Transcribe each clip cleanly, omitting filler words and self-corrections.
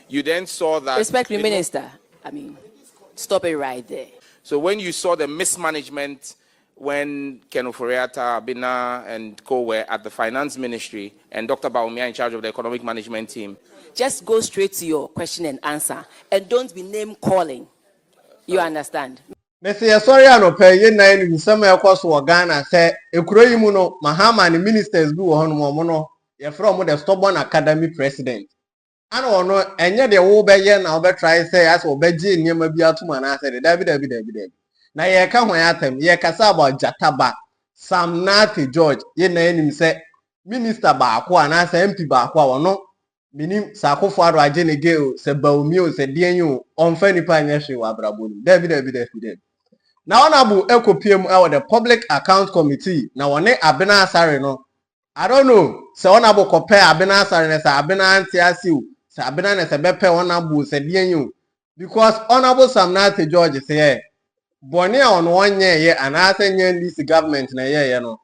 You then saw that... Respect the minister. I mean, stop it right there. So when you saw the mismanagement when Ken Ofori-Atta, Abina, and co were at the finance ministry, and Dr. Bawumia in charge of the economic management team. Just go straight to your question and answer, and don't be name calling. You understand? Mr. Sorry, I no pay ye nine in some course or Ghana say Ekroimuno, Mahama and the ministers do on Momono, you're from the stubborn academy president. I don't know, and yet the old Bayan now be try say as Obeji near Mabiatuman. I said, David. Na ye ka hwan atem ye kasa about Jataba Sam Nati George ye na enim say minister ba akwa na say MP ba akwa wono minim sakofo aro age ne ge se baumi o se dienyu onfa nipa nya hwe wa brabonu David na honorable ekopiem e the public account committee na wone Abena Asare no I don't know se honorable compare Abena Asare na se Abena anti asiu se Abena na se bepe honorable se dienyu because honorable Sam Nati George say Bonia on 1 year and I say this government na year no.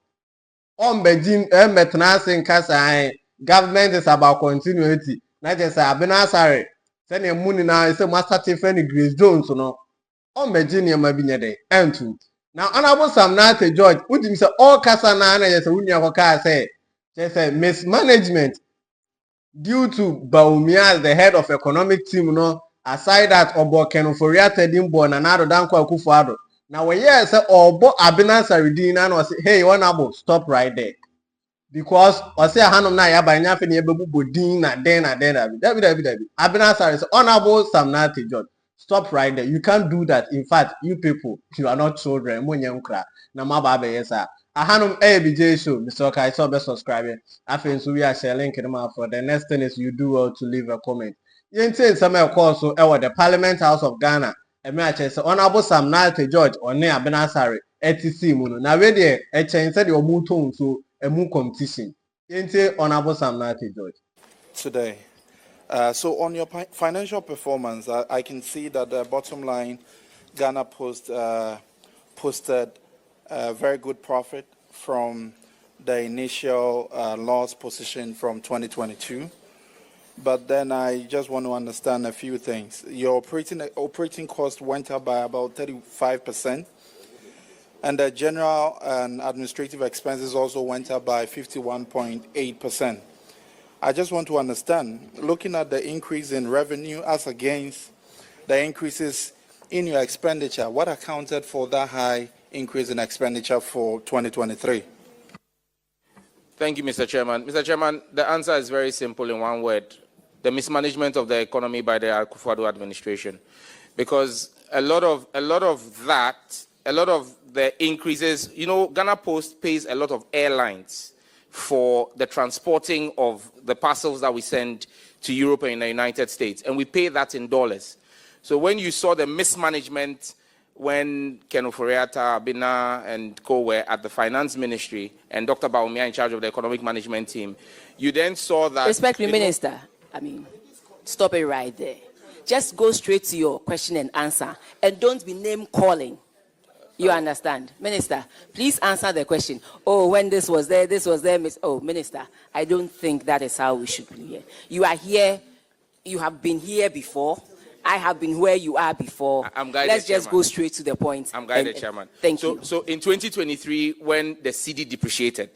On Beijing metnasing kasa government is about continuity. Na just say Abena Asare. Send your money now is a master Tiffany Grace Jones no. On Beijing ya mabinya day. Entu. Now honorable Sam Nate George, would him say all kasa na na just unya ko ka say just say mismanagement due to Bawumia as the head of economic team no. Aside that, Obo Ken Ofori-Atta dimbo na Addo Dankwa Akufo-Addo. Now when you say Obo Abena Asare and was hey honorable stop right there. Because I say hanom na ya ba nya fe ne bebu bodin na den David. Abena Asare say honorable Sam Nate George. Stop right there. You can't do that. In fact, you people, you are not children. Mo nyam kra. Na ma ba be yesa. Ahanum ABJ show. Mr. Kai so be subscribe. Afen so we are share link in for the next thing is you do well to leave a comment. Yente some call so the Parliament House of Ghana. E me ache say honorable Sam Nate George on ne Abena Asare etc mu no. Na we dey e chen say the omuton so emu competition. Yente honorable Sam Nate George. Today. So on your financial performance, I can see that the bottom line, Ghana posted a very good profit from the initial loss position from 2022. But then I just want to understand a few things. Your operating cost went up by about 35%, and the general and administrative expenses also went up by 51.8%. I just want to understand, looking at the increase in revenue as against the increases in your expenditure, what accounted for that high increase in expenditure for 2023? Thank you, Mr. Chairman. Mr. Chairman, the answer is very simple in one word. The mismanagement of the economy by the Akufo-Addo administration. Because a lot of the increases, you know, Ghana Post pays a lot of airlines for the transporting of the parcels that we send to Europe and the United States. And we pay that in dollars. So when you saw the mismanagement when Ken Ofori-Atta, Abina, and co were at the finance ministry, and Dr. Bawumia in charge of the economic management team, you then saw that... Respect the minister. I mean, stop it right there. Just go straight to your question and answer, and don't be name calling. You understand? Minister, please answer the question. Oh, when this was there, Oh, Minister, I don't think that is how we should be here. You are here. You have been here before. I have been where you are before. Let's just go straight to the point. I'm guided, Chairman. Thank you. So in 2023, when the CD depreciated,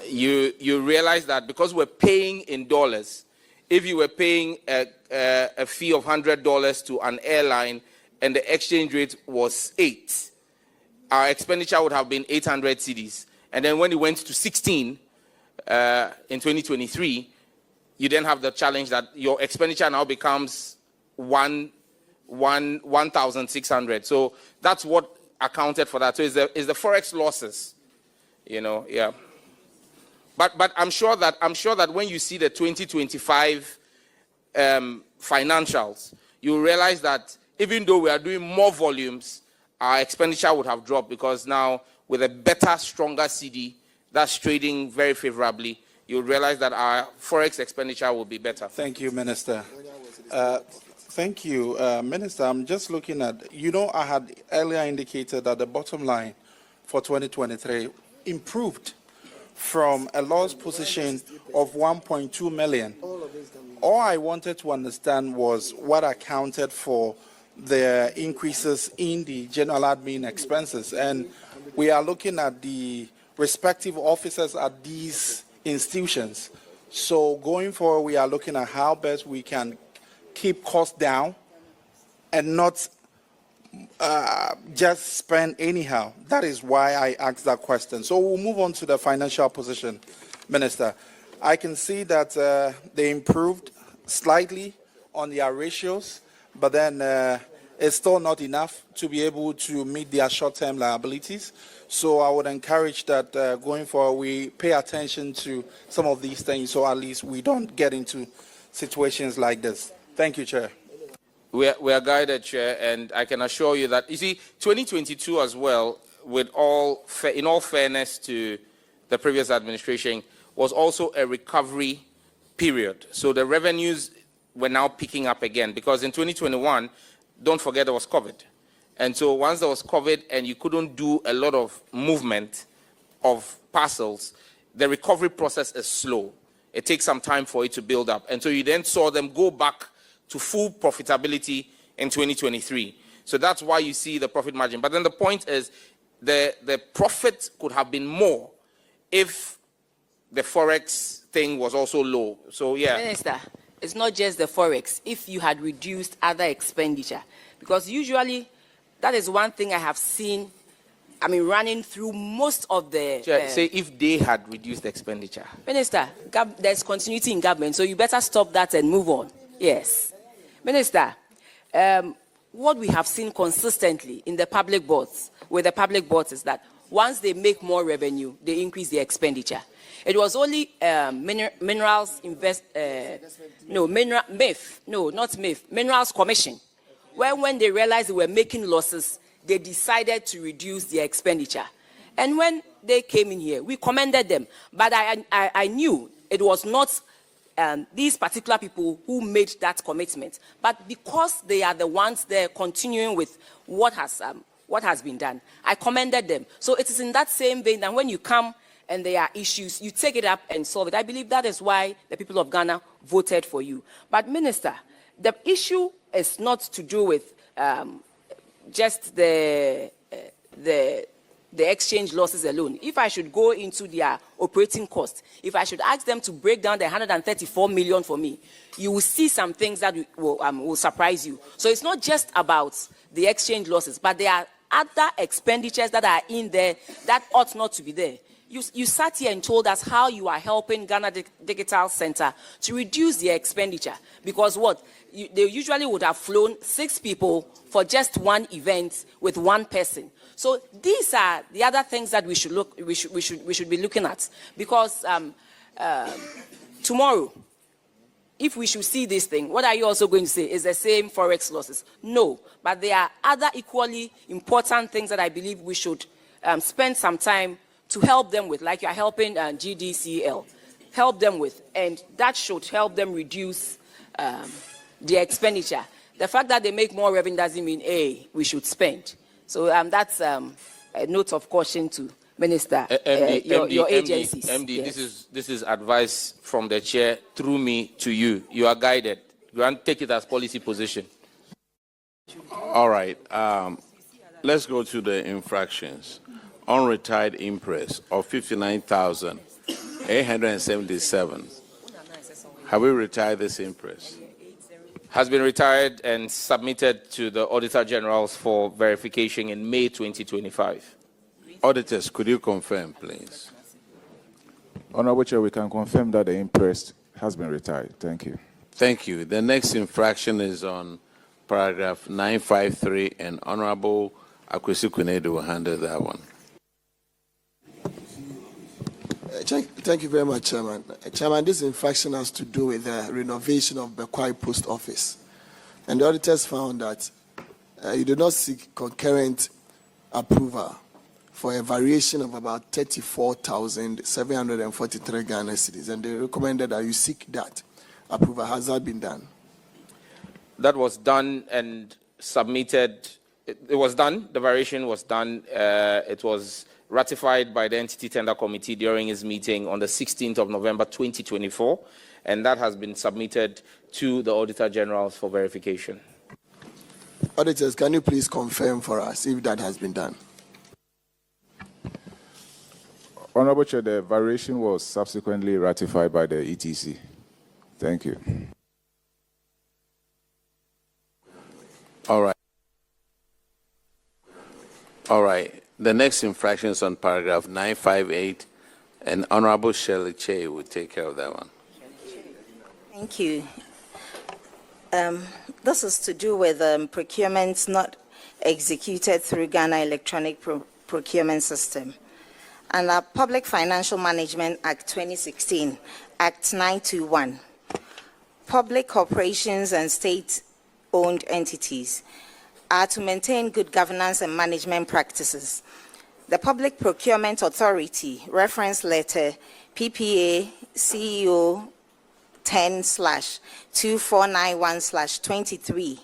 you realize that because we're paying in dollars, if you were paying a fee of $100 to an airline and the exchange rate was 8, our expenditure would have been 800 cedis. And then when it went to 16 in 2023, you then have the challenge that your expenditure now becomes 1,600. So that's what accounted for that. So it's the forex losses, you know, yeah. But I'm sure that when you see the 2025 financials, you realize that even though we are doing more volumes, our expenditure would have dropped, because now with a better, stronger CD that's trading very favorably, you'll realize that our forex expenditure will be better. Thank you, Minister. Thank you, Minister. I'm just looking at, I had earlier indicated that the bottom line for 2023 improved from a loss position of 1.2 million All I wanted to understand was what accounted for the increases in the general admin expenses. And we are looking at the respective officers at these institutions. So going forward, we are looking at how best we can keep costs down and not just spend anyhow. That is why I asked that question. So we'll move on to the financial position, Minister. I can see that they improved slightly on their ratios, but then it's still not enough to be able to meet their short-term liabilities. So I would encourage that going forward, we pay attention to some of these things so at least we don't get into situations like this. Thank you, Chair. We are guided, Chair, and I can assure you that, you see, 2022 as well, in all fairness to the previous administration, was also a recovery period. So the revenues were now picking up again, because in 2021, don't forget there was COVID. And so once there was COVID and you couldn't do a lot of movement of parcels, the recovery process is slow. It takes some time for it to build up. And so you then saw them go back to full profitability in 2023. So that's why you see the profit margin. But then the point is the profit could have been more if the Forex thing was also low. So, yeah. Minister, it's not just the Forex. If you had reduced other expenditure, because usually that is one thing I have seen, I mean, running through most of the... say if they had reduced the expenditure. Minister, there's continuity in government, so you better stop that and move on. Yes. Minister, what we have seen consistently in the public boards, with the public boards, is that once they make more revenue, they increase their expenditure. It was only Minerals Commission, where when they realized they were making losses, they decided to reduce their expenditure. And when they came in here, we commended them. But I knew it was not these particular people who made that commitment. But because they are the ones there continuing with what has been done, I commended them. So it is in that same vein that when you come and there are issues, you take it up and solve it. I believe that is why the people of Ghana voted for you. But Minister, the issue is not to do with just the exchange losses alone. If I should go into their operating costs, if I should ask them to break down the 134 million for me, you will see some things that will surprise you. So it's not just about the exchange losses, but there are other expenditures that are in there that ought not to be there. You sat here and told us how you are helping Ghana Digital Center to reduce their expenditure. Because they usually would have flown 6 people for just one event with one person. So these are the other things that we should be looking at. Because tomorrow, if we should see this thing, what are you also going to say? Is the same Forex losses? No. But there are other equally important things that I believe we should spend some time to help them with, like you are helping GDCL, help them with, and that should help them reduce their expenditure. The fact that they make more revenue doesn't mean, we should spend. So that's a note of caution to Minister, your agencies. MD, yes. this is advice from the chair through me to you. You are guided. You want to take it as policy position. All right. Let's go to the infractions. Unretired impress of 59,877. Have we retired this impress? Has been retired and submitted to the Auditor Generals for verification in May 2025. Auditors, could you confirm, please? Honorable Chair, we can confirm that the impress has been retired. Thank you. Thank you. The next infraction is on paragraph 953, and Honorable Akwesi Kunedu will handle that one. Thank you very much, Chairman. Chairman, this infraction has to do with the renovation of Bekwai Post Office. And the auditors found that you did not seek concurrent approval for a variation of about 34,743 Ghana cedis. And they recommended that you seek that approval. Has that been done? That was done and submitted. It was done. The variation was done. It was ratified by the Entity Tender Committee during its meeting on the 16th of November 2024, and that has been submitted to the Auditor General for verification. Auditors, can you please confirm for us if that has been done? Honorable Chair, the variation was subsequently ratified by the ETC. Thank you. All right. All right. The next infraction is on paragraph 958, and Honorable Shirley Che will take care of that one. Thank you. This is to do with procurements not executed through Ghana Electronic Procurement System. And our Public Financial Management Act 2016, Act 921, public corporations and state-owned entities are to maintain good governance and management practices. The Public Procurement Authority, reference letter PPA CEO 10/2491/23,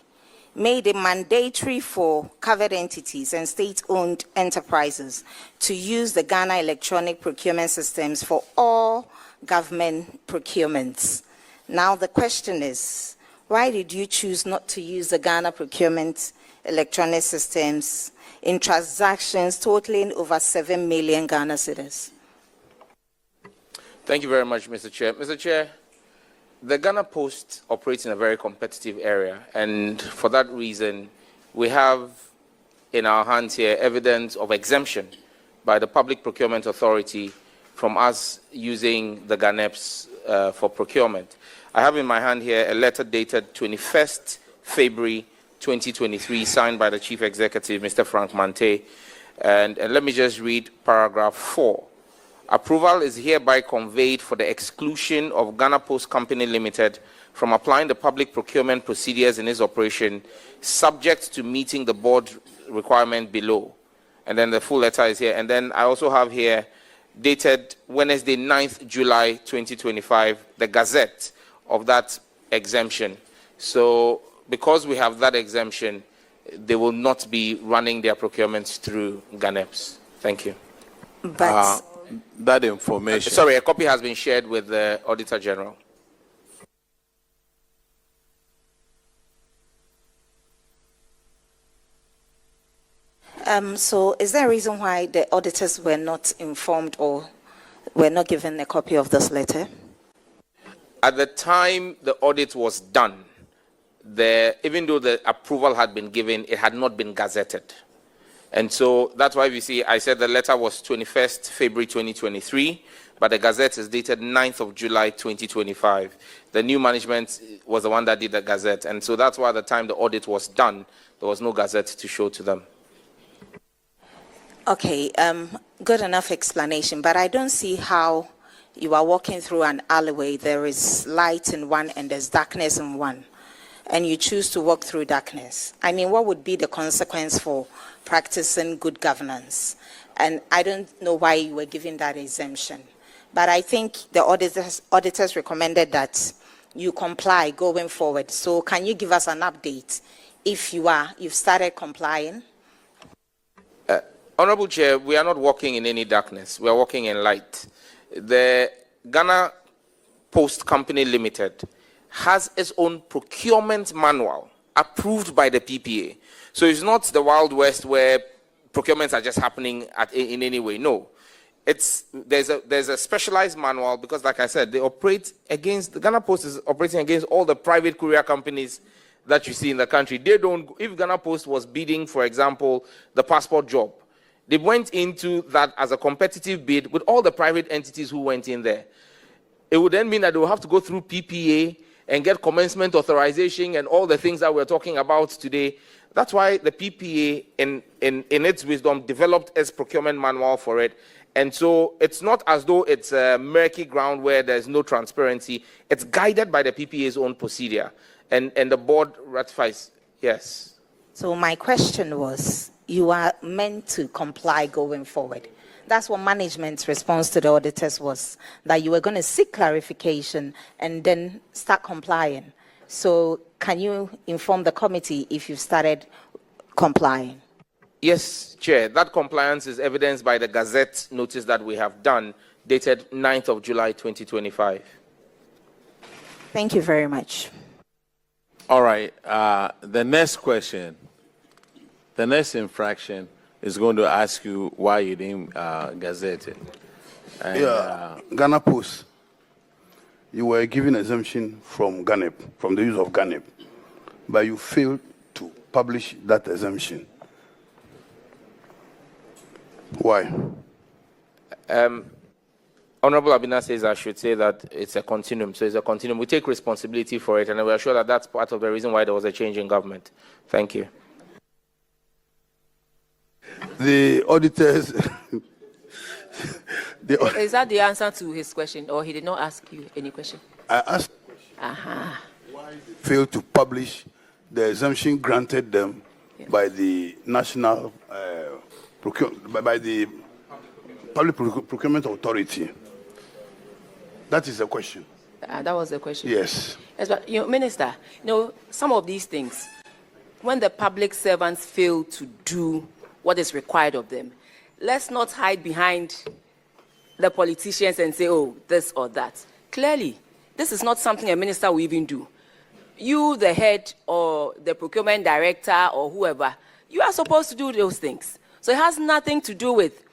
made it mandatory for covered entities and state-owned enterprises to use the Ghana electronic procurement systems for all government procurements. Now the question is, why did you choose not to use the Ghana procurement electronic systems in transactions totaling over 7 million Ghana cedis? Thank you very much, Mr. Chair. Mr. Chair, the Ghana Post operates in a very competitive area, and for that reason, we have in our hands here evidence of exemption by the Public Procurement Authority from us using the GANEPS for procurement. I have in my hand here a letter dated 21st February 2023, signed by the Chief Executive, Mr. Frank Mante, and let me just read paragraph 4. Approval is hereby conveyed for the exclusion of Ghana Post Company Limited from applying the public procurement procedures in its operation, subject to meeting the board requirement below. And then the full letter is here. And then I also have here, dated Wednesday, 9th July 2025, the gazette of that exemption. So because we have that exemption, they will not be running their procurements through GANEPS. Thank you. But That information. Sorry, a copy has been shared with the Auditor General. So is there a reason why the auditors were not informed or were not given a copy of this letter? At the time the audit was done, even though the approval had been given, it had not been gazetted. And so that's why we see, I said the letter was 21st February 2023, but the gazette is dated 9th of July 2025. The new management was the one that did the gazette. And so that's why at the time the audit was done, there was no gazette to show to them. Okay, good enough explanation, but I don't see how you are walking through an alleyway, there is light in one and there's darkness in one, and you choose to walk through darkness. I mean, what would be the consequence for practicing good governance? And I don't know why you were given that exemption. But I think the auditors recommended that you comply going forward. So can you give us an update if you've started complying? Honorable Chair, we are not walking in any darkness. We are walking in light. The Ghana Post Company Limited has its own procurement manual approved by the PPA. So it's not the Wild West where procurements are just happening in any way. No. There's a specialized manual because, like I said, they operate against, the Ghana Post is operating against all the private courier companies that you see in the country. They don't, if Ghana Post was bidding, for example, the passport job, they went into that as a competitive bid with all the private entities who went in there. It would then mean that they will have to go through PPA and get commencement authorization and all the things that we're talking about today. That's why the PPA, in its wisdom, developed its procurement manual for it. And so it's not as though it's a murky ground where there's no transparency. It's guided by the PPA's own procedure. And the board ratifies. Yes. So my question was, you are meant to comply going forward. That's what management's response to the auditors was, that you were going to seek clarification and then start complying. So can you inform the committee if you've started complying? Yes, Chair. That compliance is evidenced by the Gazette notice that we have done, dated 9th of July 2025. Thank you very much. All right. The next question, the next infraction is going to ask you why you didn't gazette it. And, Ghana Post. You were given exemption from GANEP, from the use of GANEP, but you failed to publish that exemption. Why? Honorable Abina says I should say that it's a continuum. So it's a continuum. We take responsibility for it, and we are sure that that's part of the reason why there was a change in government. Thank you. The auditors... Is that the answer to his question, or he did not ask you any question? I asked why they failed to publish the exemption granted them by the National by the Public Procurement Authority. That is the question. That was the question. Yes. Yes, but Minister, some of these things, when the public servants fail to do what is required of them, let's not hide behind the politicians and say, oh, this or that. Clearly, this is not something a minister will even do. You, the head or the procurement director or whoever, you are supposed to do those things. So it has nothing to do with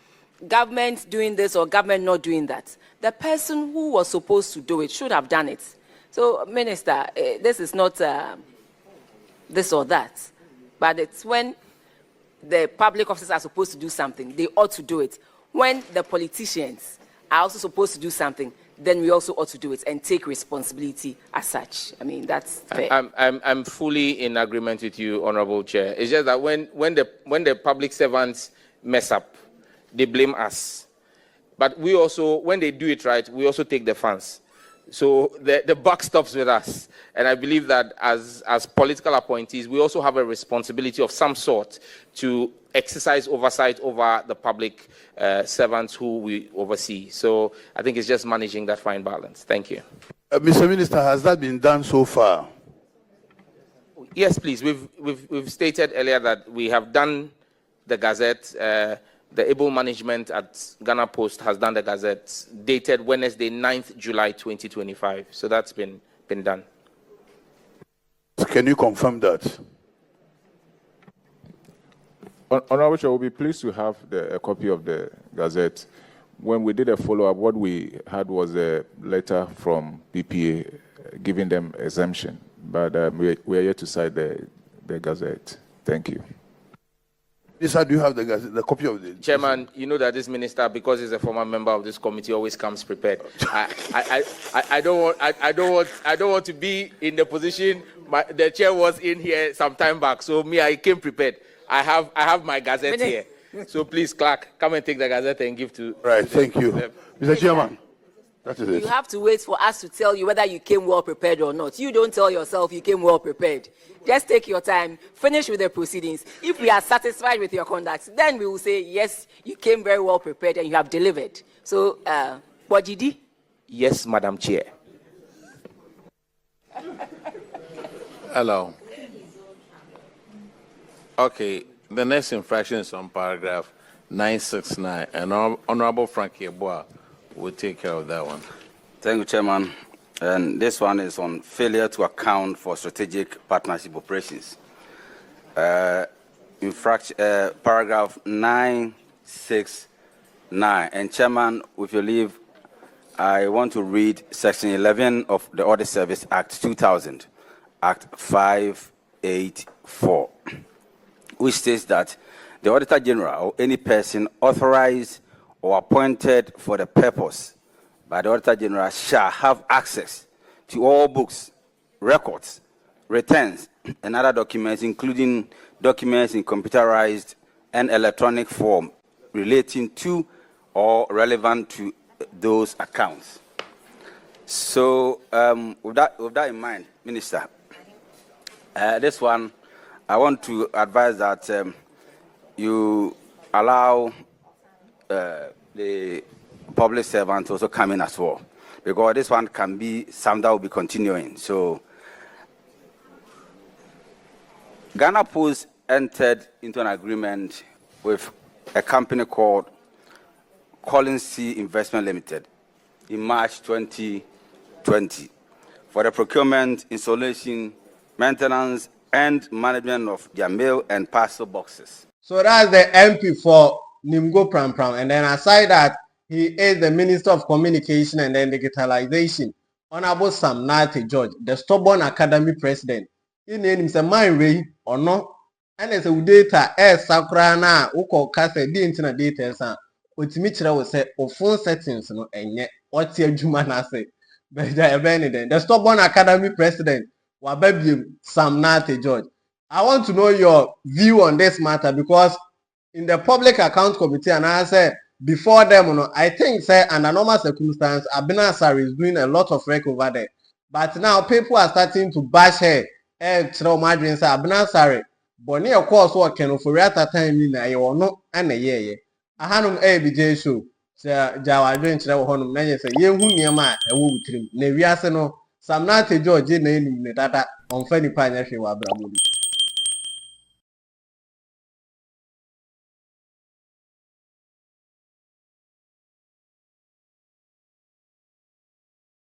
government doing this or government not doing that. The person who was supposed to do it should have done it. So, Minister, this is not this or that, but it's when the public officers are supposed to do something, they ought to do it. When the politicians are also supposed to do something, then we also ought to do it and take responsibility as such. I mean, that's fair. I'm fully in agreement with you, Honorable Chair. It's just that when the public servants mess up, they blame us. But we also, when they do it right, we also take the funds. So the buck stops with us. And I believe that as political appointees, we also have a responsibility of some sort to exercise oversight over the public servants who we oversee. So I think it's just managing that fine balance. Thank you. Mr. Minister, has that been done so far? Yes, please. We've stated earlier that we have done the Gazette. The able management at Ghana Post has done the Gazette dated Wednesday, 9th July 2025. So that's been done. Can you confirm that? Honorable Chair, we'll be pleased to have a copy of the Gazette. When we did a follow-up, what we had was a letter from PPA giving them exemption. But we are yet to cite the Gazette. Thank you. Minister, do you have the copy of the... Chairman, you know that this minister, because he's a former member of this committee, always comes prepared. I don't want to be in the position the chair was in here some time back. So I came prepared. I have my Gazette here. So please, clerk, come and take the Gazette and give to... Right, thank you. Mr. Chairman, that is it. You have to wait for us to tell you whether you came well prepared or not. You don't tell yourself you came well prepared. Just take your time, finish with the proceedings. If we are satisfied with your conduct, then we will say, yes, you came very well prepared and you have delivered. So, Bojidi? Yes, Madam Chair. Hello. Okay, the next infraction is on paragraph 969, and Honorable Frankie Eboa will take care of that one. Thank you, Chairman. And this one is on failure to account for strategic partnership operations. Paragraph 969. And Chairman, with your leave, I want to read Section 11 of the Audit Service Act 2000, Act 584, which states that the Auditor General or any person authorized or appointed for the purpose by the Auditor General shall have access to all books, records, returns, and other documents, including documents in computerized and electronic form relating to or relevant to those accounts. So, with that in mind, Minister, this one, I want to advise that you allow the public servants also come in as well, because this one can be some that will be continuing. So, Ghana Post entered into an agreement with a company called Collins C Investment Limited in March 2020 for the procurement, installation, maintenance, and management of their mail and parcel boxes. So that's the MP for Nimgo Pram Pram. And then aside that, he is the Minister of Communication and then Digitalization. Honorable Sam Nate George, the stubborn academy president. He named him mind way or no. And as a data, Sakura na uko kase di internet data. With Mitchell will say, phone settings, no, and yet, what's your Jumana say? But the stubborn academy president, Wababy Sam Nate George. I want to know your view on this matter because in the Public Account Committee, and I say before them, I think say under normal circumstances, Abinasari is doing a lot of work over there. But now people are starting to bash her. Abinasari, but of course, what can for at that time in a no and a year. I had him ABJ show. Jawa doing honum nanya say ye hu niema e wo wutrim na wiase no Sam Nate George na enim ne data on fani pa nya hwe wa abramodi.